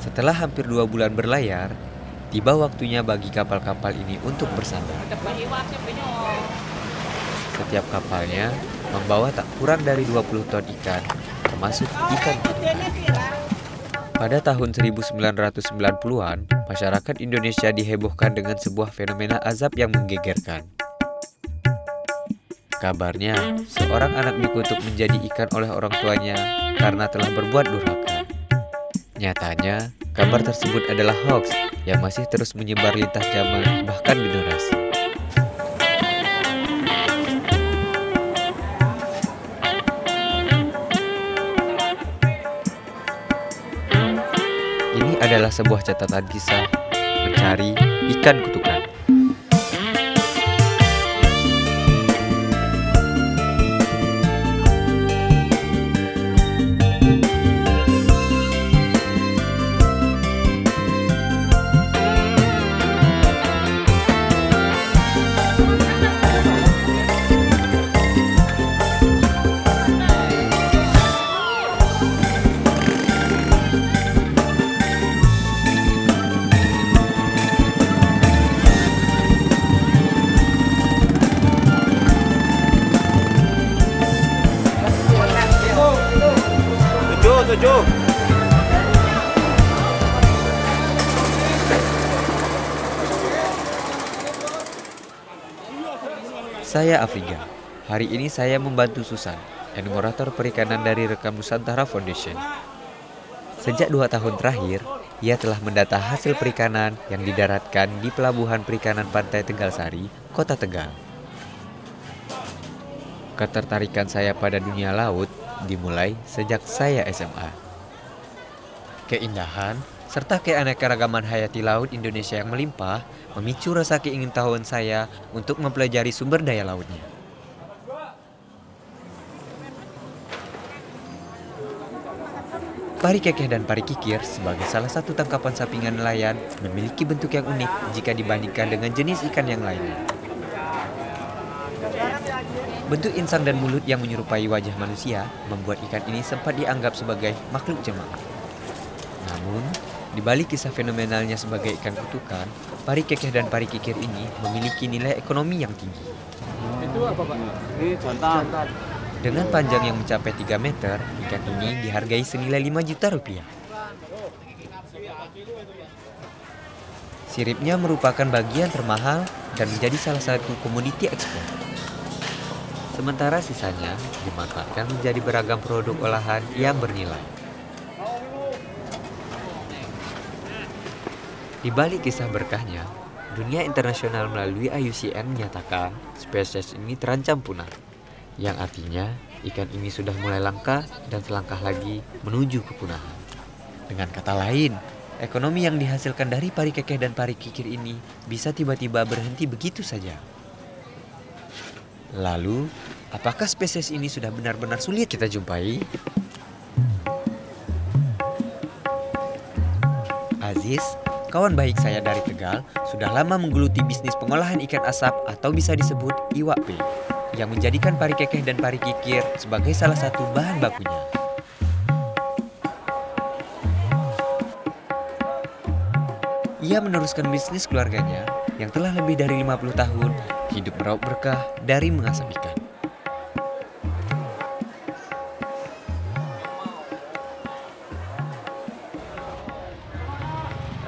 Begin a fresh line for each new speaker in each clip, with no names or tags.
Setelah hampir 2 bulan berlayar, tiba waktunya bagi kapal-kapal ini untuk bersandar. Setiap kapalnya membawa tak kurang dari 20 ton ikan, termasuk ikan kutukan. Pada tahun 1990-an, masyarakat Indonesia dihebohkan dengan sebuah fenomena azab yang menggegerkan. Kabarnya, seorang anak dikutuk menjadi ikan oleh orang tuanya karena telah berbuat durhaka. Nyatanya, kabar tersebut adalah hoax yang masih terus menyebar lintas zaman, bahkan generasi. Ini adalah sebuah catatan kisah mencari ikan kutukan.
Tujuh.
Saya Afriga. Hari ini saya membantu Susan, enumerator perikanan dari Rekam Nusantara Foundation. Sejak 2 tahun terakhir, ia telah mendata hasil perikanan yang didaratkan di Pelabuhan Perikanan Pantai Tegalsari, Kota Tegal. Ketertarikan saya pada dunia laut dimulai sejak saya SMA. Keindahan serta keanekaragaman hayati laut Indonesia yang melimpah memicu rasa keingintahuan saya untuk mempelajari sumber daya lautnya. Pari kekeh dan pari kikir sebagai salah satu tangkapan sampingan nelayan memiliki bentuk yang unik jika dibandingkan dengan jenis ikan yang lainnya. Bentuk insang dan mulut yang menyerupai wajah manusia membuat ikan ini sempat dianggap sebagai makhluk jemaah. Namun, di balik kisah fenomenalnya sebagai ikan kutukan, pari kekeh dan pari kikir ini memiliki nilai ekonomi yang tinggi.
Itu apa, Pak? Ini jantan.
Dengan panjang yang mencapai 3 meter, ikan ini dihargai senilai 5 juta rupiah. Siripnya merupakan bagian termahal dan menjadi salah satu komoditi ekspor. Sementara sisanya dimanfaatkan menjadi beragam produk olahan yang bernilai. Di balik kisah berkahnya, dunia internasional melalui IUCN menyatakan spesies ini terancam punah, yang artinya ikan ini sudah mulai langka dan selangkah lagi menuju kepunahan. Dengan kata lain, ekonomi yang dihasilkan dari pari kekeh dan pari kikir ini bisa tiba-tiba berhenti begitu saja. Lalu, apakah spesies ini sudah benar-benar sulit kita jumpai? Aziz, kawan baik saya dari Tegal, sudah lama menggeluti bisnis pengolahan ikan asap atau bisa disebut iwak P, yang menjadikan pari kekeh dan pari kikir sebagai salah satu bahan bakunya. Ia meneruskan bisnis keluarganya yang telah lebih dari 50 tahun hidup meraup berkah dari mengasap ikan.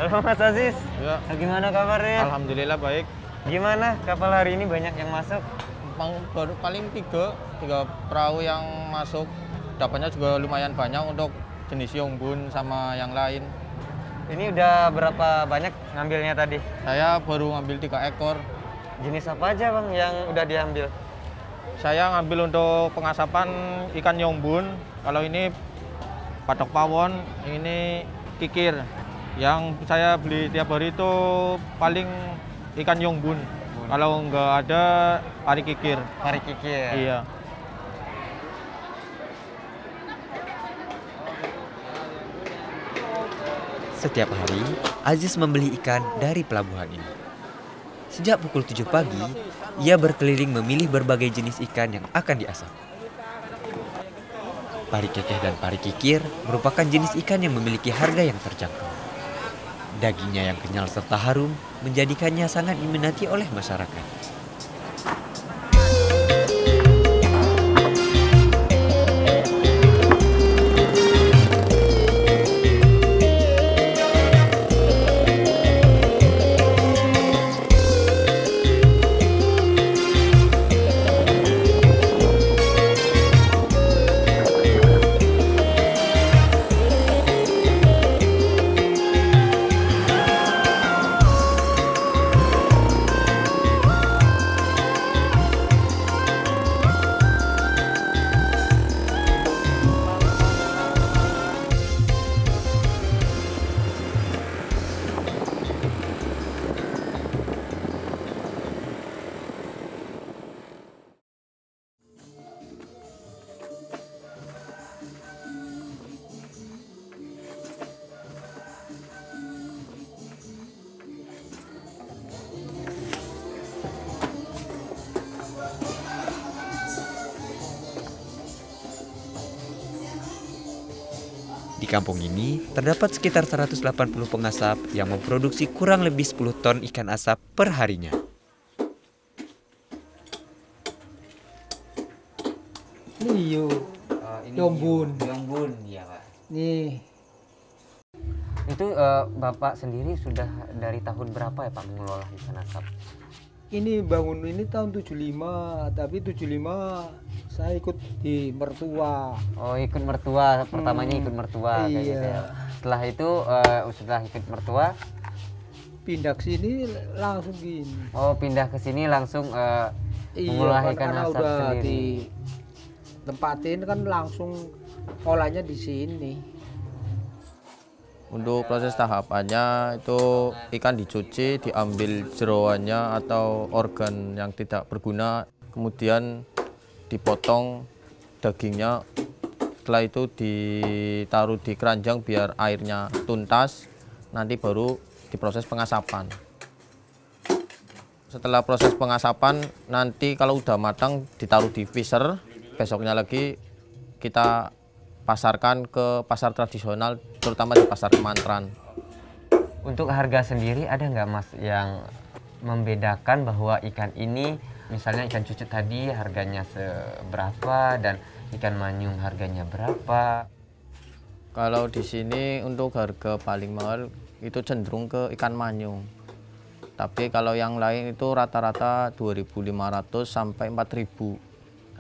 Halo Mas Aziz,
Ya,
gimana kabarnya?
alhamdulillah baik.
Gimana kapal hari ini banyak yang masuk?
Baru paling tiga perahu yang masuk. Dapatnya juga lumayan banyak untuk jenis Yongbun sama yang lain.
Ini udah berapa banyak ngambilnya tadi?
Saya baru ngambil 3 ekor.
Jenis apa aja bang yang udah diambil?
Saya ngambil untuk pengasapan ikan Yongbun. Kalau ini patok pawon, ini kikir. Yang saya beli tiap hari itu paling ikan Yongbun. Kalau nggak ada pari kikir.
Pari kikir.
Iya.
Setiap hari, Aziz membeli ikan dari pelabuhan ini. Sejak pukul 7 pagi, ia berkeliling memilih berbagai jenis ikan yang akan diasap. Pari kekeh dan pari kikir merupakan jenis ikan yang memiliki harga yang terjangkau. Dagingnya yang kenyal serta harum menjadikannya sangat diminati oleh masyarakat. Di kampung ini terdapat sekitar 180 pengasap yang memproduksi kurang lebih 10 ton ikan asap per harinya.
Ini Yombun.
Yombun, ya Pak.
Nih.
Itu Bapak sendiri sudah dari tahun berapa ya Pak mengelola ikan asap?
Ini bangun ini tahun 75, tapi 75 saya ikut di mertua.
Oh, ikut mertua, pertamanya ikut mertua kayak gitu
Iya.
ya. Setelah itu setelah ikut mertua
Pindah ke sini langsung gini.
oh pindah ke sini langsung mengolah
Iya,
ikan
karena
asap
udah
sendiri.
ditempatin kan langsung olahnya di sini.
Untuk proses tahapannya itu ikan dicuci, diambil jeroannya atau organ yang tidak berguna, kemudian dipotong dagingnya. Setelah itu ditaruh di keranjang biar airnya tuntas, nanti baru diproses pengasapan. Setelah proses pengasapan, nanti kalau udah matang ditaruh di freezer, besoknya lagi kita pasarkan ke pasar tradisional, terutama di pasar Kemantran.
Untuk harga sendiri ada nggak Mas yang membedakan bahwa ikan ini, misalnya ikan cucut tadi harganya seberapa dan ikan manyung harganya berapa?
Kalau di sini untuk harga paling mahal itu cenderung ke ikan manyung. Tapi kalau yang lain itu rata-rata 2.500 sampai 4.000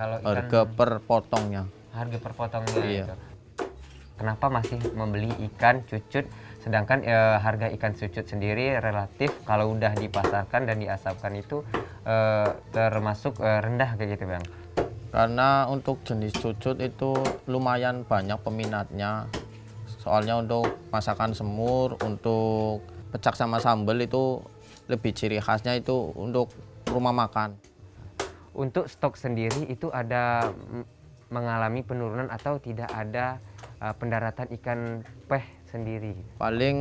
Kalau ikan
harga per potongnya.
harga per potongnya
Iya.
itu. Kenapa masih membeli ikan cucut sedangkan harga ikan cucut sendiri relatif kalau udah dipasarkan dan diasapkan itu termasuk rendah kayak gitu Bang?
Karena untuk jenis cucut itu lumayan banyak peminatnya. Soalnya untuk masakan semur, untuk pecak sama sambal itu lebih ciri khasnya itu untuk rumah makan.
Untuk stok sendiri itu ada mengalami penurunan atau tidak ada pendaratan ikan peh sendiri?
Paling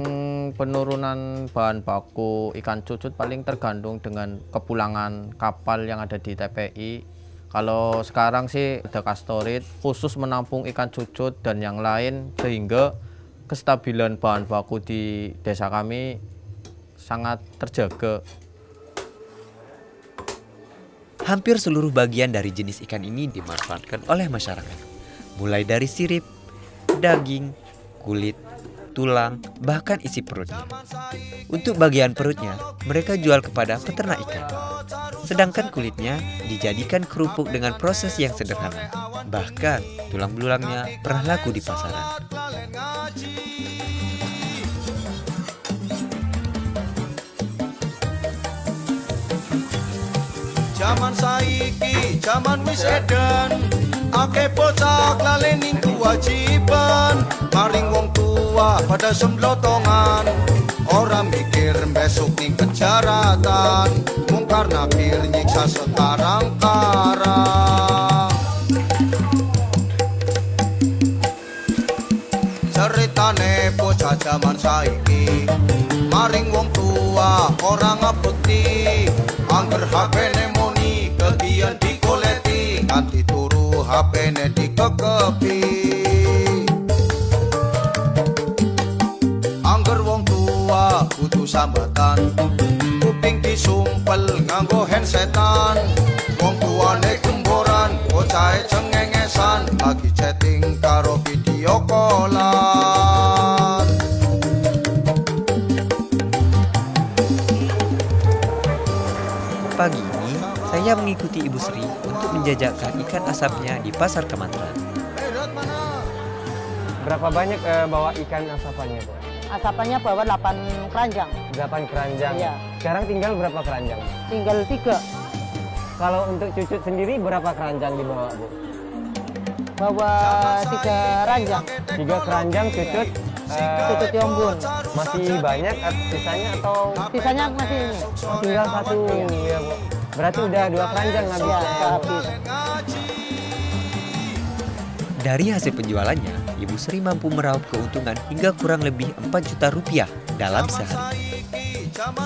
penurunan bahan baku ikan cucut paling tergantung dengan kepulangan kapal yang ada di TPI. Kalau sekarang sih ada Castorit khusus menampung ikan cucut dan yang lain, sehingga kestabilan bahan baku di desa kami sangat terjaga.
Hampir seluruh bagian dari jenis ikan ini dimanfaatkan oleh masyarakat. Mulai dari sirip, daging, kulit, tulang, bahkan isi perutnya. Untuk bagian perutnya, mereka jual kepada peternak ikan. Sedangkan kulitnya dijadikan kerupuk dengan proses yang sederhana. Bahkan tulang belulangnya pernah laku di pasaran.
Zaman saiki, zaman wis edan, akeh bocah laleni kewajiban, maring wong tua pada semblotongan, orang mikir besok ning kejaratan, mungkar nakir nyiksa sekarang-karang. Ceritane bocah zaman saiki, maring wong tua orang ngabekti, angger HP-ne moni kegian dikoleti, nganti turu HP-ne dikekepi. Angger wong tua jambatan. Kuping disumpel nganggo handsetan. Wong tuane gemboran, bocahe cengengesan, lagi chatting karo video callan.
Pagi ini, saya mengikuti Ibu Sri untuk menjajakan ikan asapnya di Pasar Kamateran.
Berapa banyak bawa ikan asapannya, Bu?
Asapannya bawa 8 keranjang.
8 keranjang.
Iya.
Sekarang tinggal berapa keranjang?
Tinggal 3.
Kalau untuk cucut sendiri berapa keranjang dibawa, Bu?
Bawa 3 ranjang.
3 keranjang cucut.
Cucut Yombun.
Masih banyak sisanya atau
Sisanya masih ini.
tinggal 1 ya, Bu? Berarti udah 2 keranjang habis.
Ya, udah habis.
Dari hasil penjualannya, Ibu Sri mampu meraup keuntungan hingga kurang lebih 4 juta rupiah dalam sehari.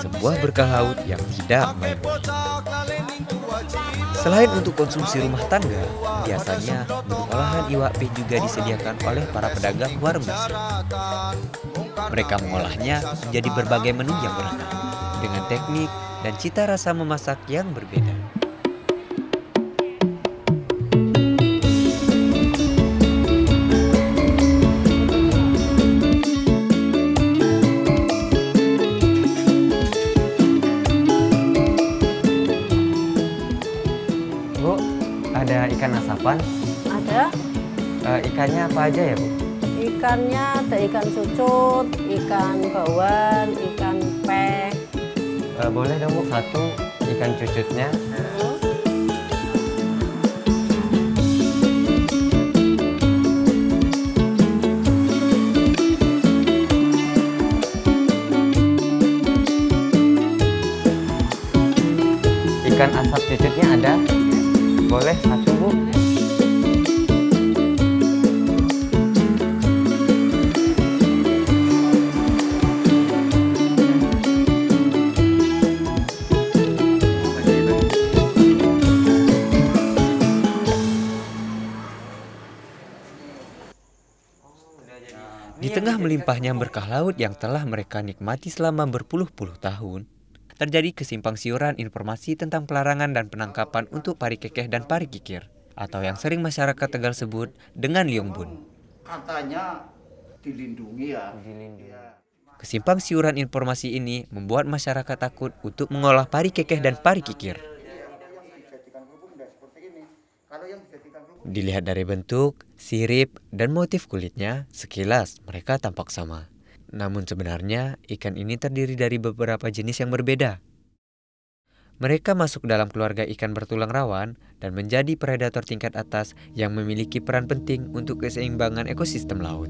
Sebuah berkah laut yang tidak main-main. Selain untuk konsumsi rumah tangga, biasanya menu olahan iwak pe juga disediakan oleh para pedagang warung nasi. Mereka mengolahnya menjadi berbagai menu yang beragam, dengan teknik dan cita rasa memasak yang berbeda.
Bu, ada ikan asapan.
Ada
Ikannya apa aja ya, Bu?
ikannya, ada ikan cucut, ikan bawang, ikan pek.
Boleh dong, Bu, 1 ikan cucutnya. Ikan asap cucutnya ada? Boleh 1, Bu.
Di tengah melimpahnya berkah laut yang telah mereka nikmati selama berpuluh-puluh tahun, terjadi kesimpang siuran informasi tentang pelarangan dan penangkapan untuk pari kekeh dan pari kikir, atau yang sering masyarakat Tegal sebut dengan liongbun.
Katanya dilindungi ya.
Kesimpang siuran informasi ini membuat masyarakat takut untuk mengolah pari kekeh dan pari kikir. Dilihat dari bentuk, sirip, dan motif kulitnya, sekilas mereka tampak sama. Namun sebenarnya ikan ini terdiri dari beberapa jenis yang berbeda. Mereka masuk dalam keluarga ikan bertulang rawan dan menjadi predator tingkat atas yang memiliki peran penting untuk keseimbangan ekosistem laut.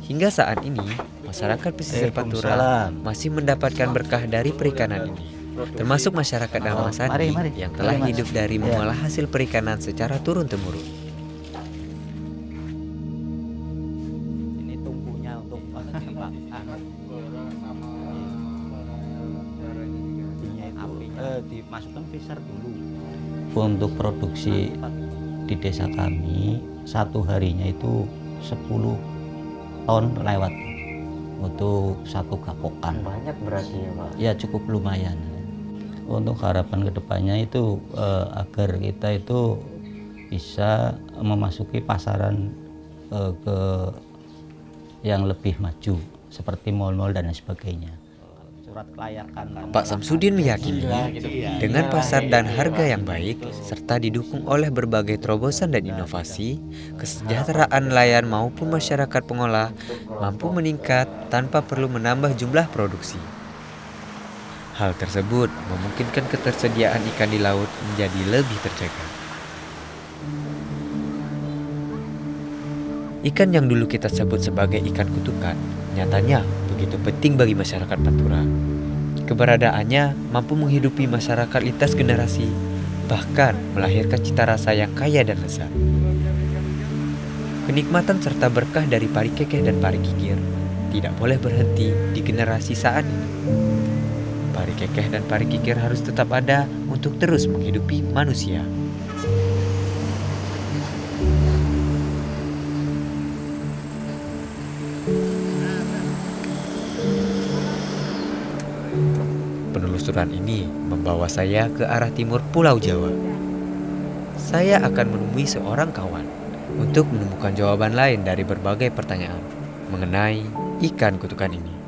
Hingga saat ini, masyarakat pesisir Pantura masih mendapatkan berkah dari perikanan ini, termasuk masyarakat Dalmas Sandi yang telah hidup dari mengolah hasil perikanan secara turun-temurun.
Ini tumpunya untuk dimasukkan freezer dulu. Untuk produksi di desa kami, 1 harinya itu 10 ton lewat untuk 1 gapokan.
Banyak berarti ya, Pak?
Ya cukup lumayan. Untuk harapan kedepannya itu agar kita itu bisa memasuki pasaran ke yang lebih maju seperti mal-mal dan sebagainya. Surat kelayakan.
Pak Samsudin meyakini dengan pasar dan harga yang baik serta didukung oleh berbagai terobosan dan inovasi, kesejahteraan nelayan maupun masyarakat pengolah mampu meningkat tanpa perlu menambah jumlah produksi. Hal tersebut memungkinkan ketersediaan ikan di laut menjadi lebih terjaga. Ikan yang dulu kita sebut sebagai ikan kutukan, nyatanya begitu penting bagi masyarakat Pantura. Keberadaannya mampu menghidupi masyarakat lintas generasi, bahkan melahirkan cita rasa yang kaya dan lezat. Kenikmatan serta berkah dari pari kekeh dan pari kikir tidak boleh berhenti di generasi saat ini. pari kekeh dan pari kikir harus tetap ada untuk terus menghidupi manusia. Penelusuran ini membawa saya ke arah timur Pulau Jawa. Saya akan menemui seorang kawan untuk menemukan jawaban lain dari berbagai pertanyaan mengenai ikan kutukan ini.